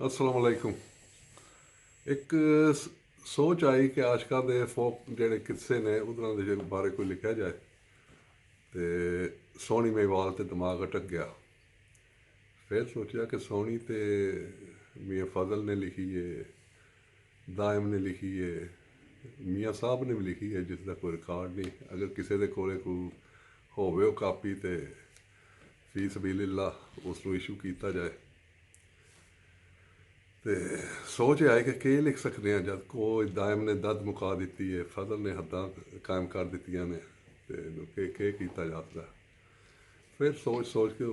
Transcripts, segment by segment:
अस्सलाम वालेकुम। एक सोच आई कि आशका दे फोक जेह्ड़े किस्से ने उधर दे बारे कोई लिखा जाए। ते सोहनी मेवाल ते दिमाग अटक गया। फिर सोचा कि सोहनी ते मियाँ फजल ने लिखी है, दायम ने लिखी है, मियाँ साहब ने भी लिखी है जिसका कोई रिकॉर्ड नहीं। अगर किसी के कोले को होवे कापी तो फी सबीलिल्लाह उसनों इशू किया जाए। तो सोच आई कि लिख सकते हैं जब कोई दायम ने दद मुका दी है, फजल ने हद्दां कायम कर दित्तियां ने, तो किया जा सकता। फिर सोच सोच के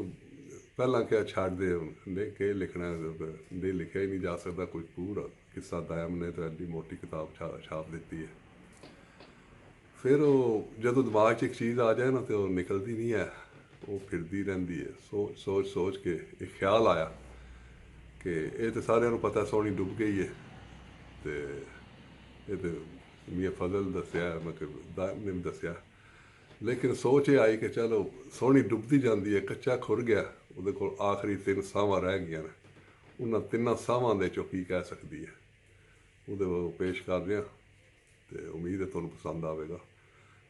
पहला क्या छड़ दे ने के लिखना दे लिखा ही नहीं जा सकता कोई पूरा किस्सा। दायम ने तो एडी मोटी किताब छाप दी है। फिर वो जो दिमाग च एक चीज़ आ जाए ना तो निकलती नहीं है, वो फिरती रहती है। सोच सोच के एक ख्याल आया कि ये तो सारे पता सोहनी डुब गई है। तो ये तो मियाँ फजल दसिया, मतलब दायम ने भी दसिया। लेकिन सोच ये आई कि चलो सोहनी डुबदी जाती है, कच्चा खुर गया, वो को आखिरी 3 सावां रह गई ने। उन्होंने 3 सावां दे चो की कह सकती है, वो पेश कर रहे हैं। तो उम्मीद है तुहानूं पसंद आएगा।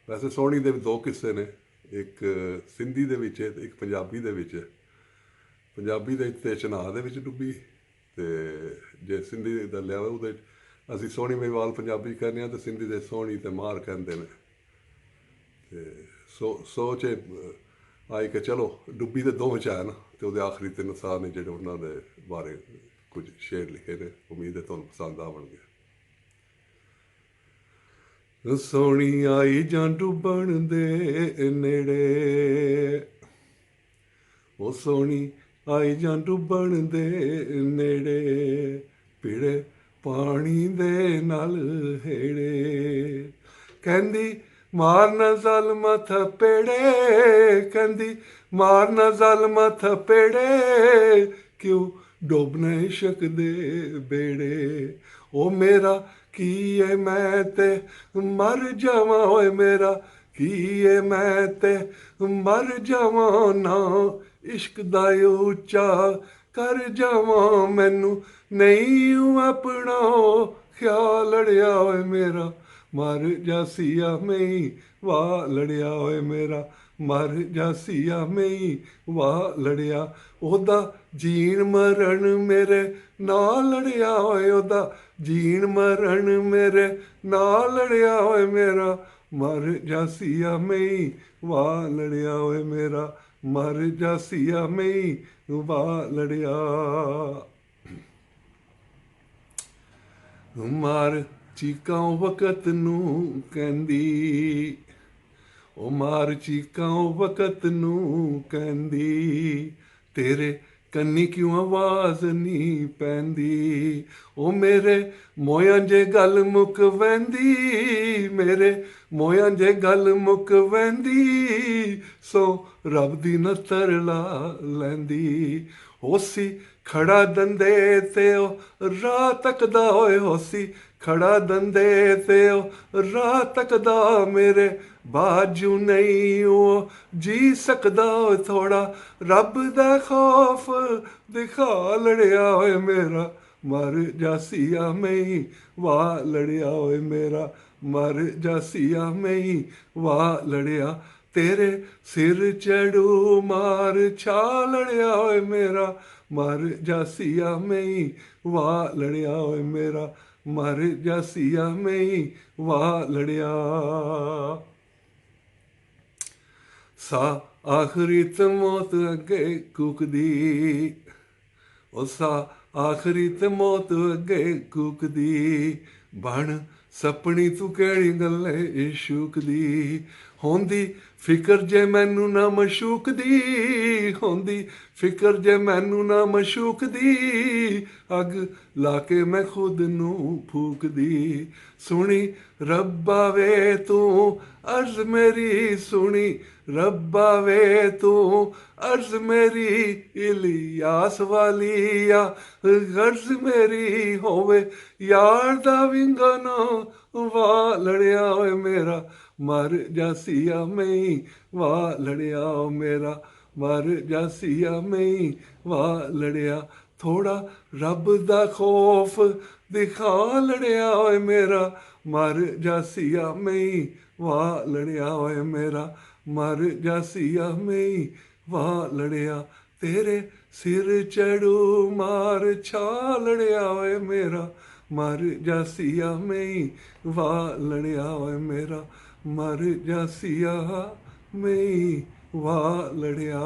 वैसे सोहनी के भी 2 किस्से ने, एक सिंधी दे विच ते एक पंजाबी दे विच। पंजाबी दे ते चनाह दे विच डुब्बी, तो जे सिंधी दा लिया वो असीं सोहनी मेवाल पंजाबी कहने तो सिंधी दे सोहनी ते मार कहते हैं। तो सोच आई कि चलो डुब्बी तो दोवें च है ना, तो वो आखिरी 3 साल ने जेह्ड़े उन्होंने बारे कुछ शेर लिखे ने। उम्मीद है तुहानूं पसंद आवणगे। सोहनी आई जां डुब्बण दे नेड़े, ओ सोहनी आई जां डुब्बण दे नेड़े, पीड़े पानी दे नाल हेड़े, कहंदी मारना ज़ालमा थप्पेड़े, कहंदी मारना ज़ालमा थप्पेड़े, क्यों डुब्बना इश्क दे बेड़े। ओ मेरा की है मैं ते मर जावां, ओए मेरा की है मैं ते मर जावां, ना इश्क दा उच्चा कर जावां, मैनू नहीं अपना ख्याल अड़िया, ओए मेरा मर जासिया मई वाह लड़िया, ओए मेरा मर जासिया मई वाह लड़िया, ओदा जीण मरण मेरे नाल लड़िया, ओए ओदा जीण मरण मेरे नाल लड़िया, ओए मेरा मर जासिया मई वाह लड़िया, ओए मेरा मर जासिया मई वाह लड़िया। मार चीकां वक़्त नूं कहंदी, ओ मार चीकां वक़्त नूं कहंदी, तेरे कन्नी क्यों आवाज़ नहीं पैंदी, ओ मेरे मोयां जे गल मुक वैंदी, मेरे मोयां जे गल मुक वैंदी, सो रब दी न तरला लैंदी। होसी खड़ा दंदे ते ओ राह तकदा, होए होसी खड़ा दंदे ते ओ राह तकदा, मेरे बाजू नहीं ओ जी सकदा, थोड़ा रब दा खौफ दिखा लड़िया, होए मेरा मर जासिया मई वाह लड़िया, होए मेरा मर जासिया मई वाह लड़िया, तेरे सिर चढ़ू मार छा लड़िया, होए मेरा मर जासिया मई वाह लड़िया, होए मेरा मर जासिया मई वाह लड़िया। सा आखिरी ते मौत अगे कूकदी, ओ सा आखिरी ते मौत अगे कूकदी, बन सपनी तू केड़ी गल्ले इशूक दी, होंदी फिकर जे मैनू ना मशूक दी, होंदी फिकर जे मैनू ना मशूक दी, अग ला के मैं खुद नू फूक दी, सुनी रब्बा वे तू अर्ज मेरी, सुनी रब्बा वे तू अर्ज मेरी, इलियास वालिया गर्ज मेरी, होवे यार दा विंगना वाह लड़िया, होए मेरा मर जासिया मई वाह लड़िया, ओ मेरा मर जासिया मई वाह लड़िया, थोड़ा रब दा खौफ दिखा लड़िया ओए मेरा, मर जासिया मई वाह लड़िया ओए मेरा, मर जासिया मई वाह लड़िया, तेरे सिर चढ़ू मार छा लड़िया ओए मेरा, मर जासिया मई वाह लड़िया ओए मेरा, मर जासिया मई वाह लड़िया।